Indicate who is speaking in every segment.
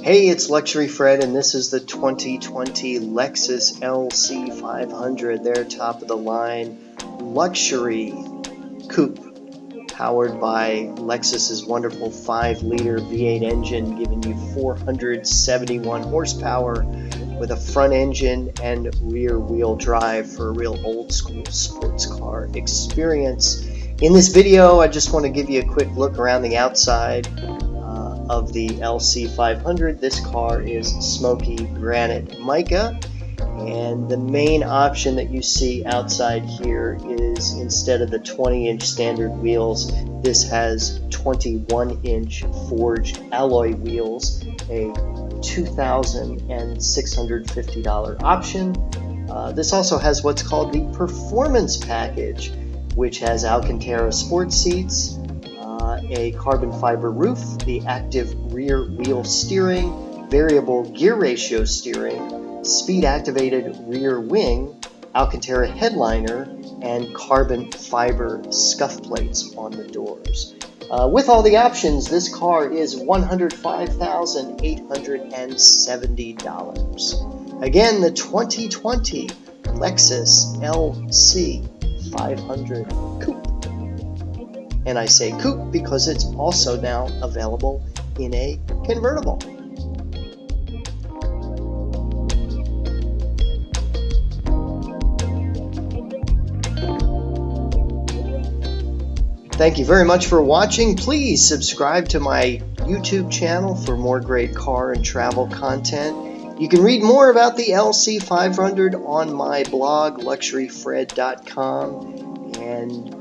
Speaker 1: Hey, it's Luxury Fred, and this is the 2020 Lexus LC 500, their top of the line luxury coupe, powered by Lexus's wonderful 5-liter V8 engine, giving you 471 horsepower with a front engine and rear wheel drive for a real old school sports car experience. In this video, I just want to give you a quick look around the outside of the LC 500. This car is smoky granite mica, and the main option that you see outside here is, instead of the 20-inch standard wheels, this has 21-inch forged alloy wheels, a $2,650 option. This also has what's called the performance package, which has Alcantara sports seats, a carbon fiber roof, the active rear wheel steering, variable gear ratio steering, speed activated rear wing, Alcantara headliner, and carbon fiber scuff plates on the doors. With all the options, this car is $105,870. Again, the 2020 Lexus LC 500 Coupe. And I say coupe because it's also now available in a convertible. Thank you very much for watching. Please subscribe to my YouTube channel for more great car and travel content. You can read more about the LC 500 on my blog, luxuryfred.com, and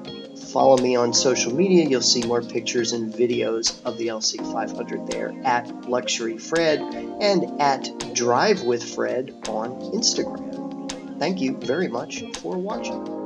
Speaker 1: follow me on social media. You'll see more pictures and videos of the LC 500 there at LuxuryFred and at Drive with Fred on Instagram. Thank you very much for watching.